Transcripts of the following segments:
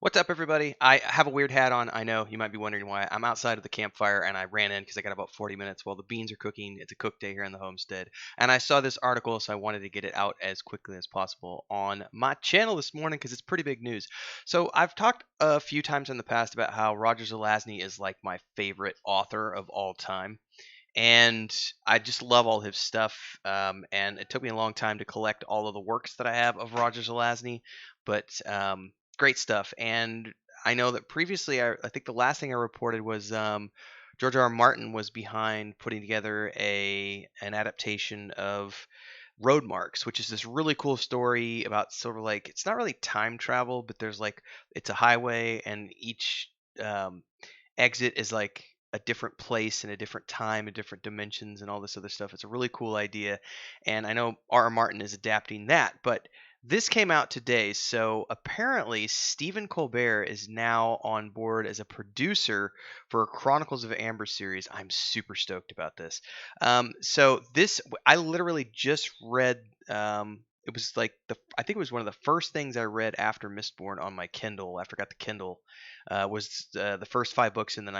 What's up, everybody? I have a weird hat on. I know you might be wondering why. I'm outside of the campfire and I ran in because I got about 40 minutes while the beans are cooking. It's a cook day here in the homestead. And I saw this article, so I wanted to get it out as quickly as possible on my channel this morning because it's pretty big news. So I've talked a few times in the past about how Roger Zelazny is like my favorite author of all time. And I just love all his stuff. And it took me a long time to collect all of the works that I have of Roger Zelazny, but great stuff. And I know that previously, I think the last thing I reported was George R.R. Martin was behind putting together an adaptation of Road Marks, which is this really cool story about sort of like it's not really time travel, but there's like it's a highway, and each um, exit is like a different place and a different time and different dimensions and all this other stuff. It's a really cool idea, and I know R.R. Martin is adapting that, but this came out today, so apparently Stephen Colbert is now on board as a producer for Chronicles of Amber series. I'm super stoked about this. So this, I literally just read. It was like I think it was one of the first things I read after Mistborn on my Kindle. After I got the Kindle, was the first five books in the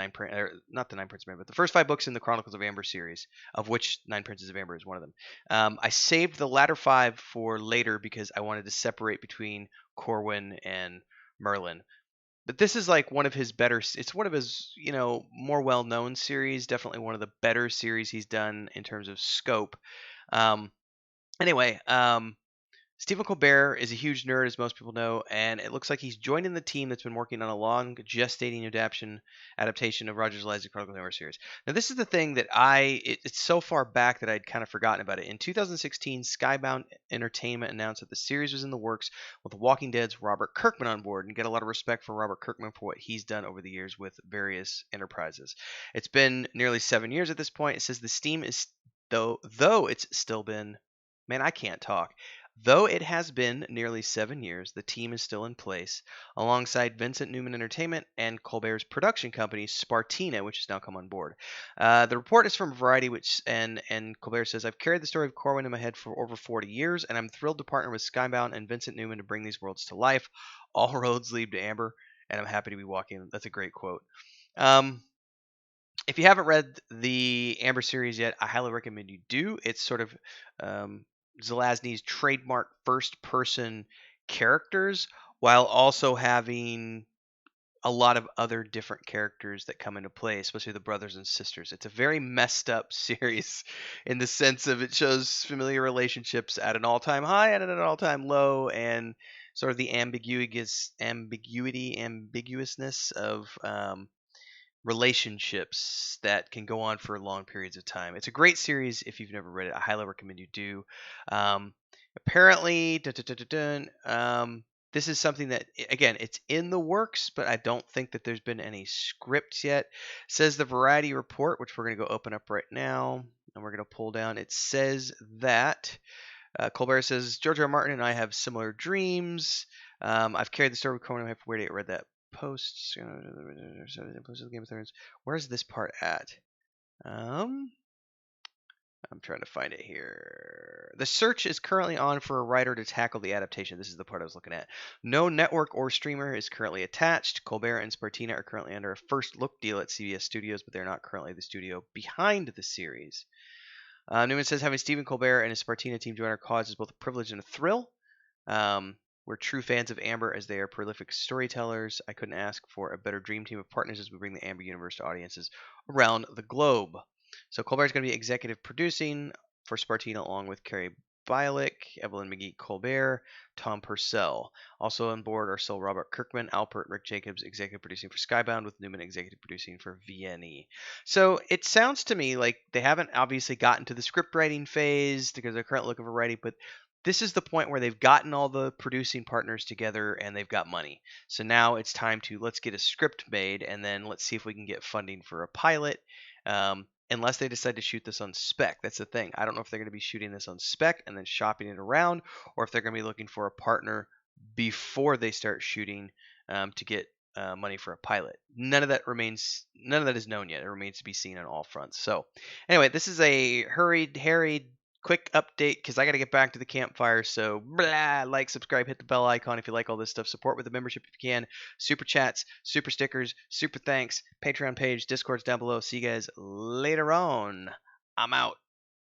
not the Nine Princes of Amber, but the first five books in the Chronicles of Amber series, of which Nine Princes of Amber is one of them. I saved the latter five for later because I wanted to separate between Corwin and Merlin. But this is like one of his better. It's one of his, more well-known series. Definitely one of the better series he's done in terms of scope. Um, anyway, Stephen Colbert is a huge nerd, as most people know, and it looks like he's joining the team that's been working on a long gestating adaptation of Roger Zelazny's Chronicles of Amber series. Now, this is the thing that it's so far back that I'd kind of forgotten about it. In 2016, Skybound Entertainment announced that the series was in the works with Walking Dead's Robert Kirkman on board, and get a lot of respect for Robert Kirkman for what he's done over the years with various enterprises. It's been nearly 7 years at this point. It says the steam is though it's still been, man, I can't talk. Though it has been nearly 7 years, the team is still in place, alongside Vincent Newman Entertainment and Colbert's production company, Spartina, which has now come on board. The report is from Variety, and Colbert says, "I've carried the story of Corwin in my head for over 40 years, and I'm thrilled to partner with Skybound and Vincent Newman to bring these worlds to life. All roads lead to Amber, and I'm happy to be walking." That's a great quote. Um, if you haven't read the Amber series yet, I highly recommend you do. It's sort of um, Zelazny's trademark first person characters while also having a lot of other different characters that come into play, especially the brothers and sisters. It's a very messed up series in the sense of it shows familiar relationships at an all-time high and at an all-time low, and sort of the ambiguousness of relationships that can go on for long periods of time. It's a great series. If you've never read it, I highly recommend you do. Um, apparently, this is something that, again, it's in the works, but I don't think that there's been any scripts yet. Says the Variety Report, which we're going to go open up right now, and we're going to pull down. It says that Colbert says, George R. R. Martin and I have similar dreams. I've carried the story of Conan. I have where to read that post. Game of Thrones. Where's this part at? I'm trying to find it here. The search is currently on for a writer to tackle the adaptation. This is the part I was looking at. No network or streamer is currently attached. Colbert and Spartina are currently under a first look deal at CBS Studios, but they're not currently the studio behind the series. Newman says having Stephen Colbert and his Spartina team join our cause is both a privilege and a thrill. We're true fans of Amber as they are prolific storytellers. I couldn't ask for a better dream team of partners as we bring the Amber universe to audiences around the globe. So Colbert's going to be executive producing for Spartina along with Carrie Bialik, Evelyn McGee Colbert, Tom Purcell. Also on board are still Robert Kirkman, Alpert, Rick Jacobs executive producing for Skybound, with Newman executive producing for VNE. So it sounds to me like they haven't obviously gotten to the script writing phase because they're currently looking for writing, but this is the point where they've gotten all the producing partners together and they've got money. So now it's time to let's get a script made and then let's see if we can get funding for a pilot. Unless they decide to shoot this on spec. That's the thing. I don't know if they're going to be shooting this on spec and then shopping it around, or if they're going to be looking for a partner before they start shooting to get money for a pilot. None of that is known yet. It remains to be seen on all fronts. So, anyway, this is a harried quick update because I got to get back to the campfire. So, blah, like, subscribe, hit the bell icon if you like all this stuff. Support with the membership if you can. Super chats, super stickers, super thanks. Patreon page, Discord's down below. See you guys later on. I'm out.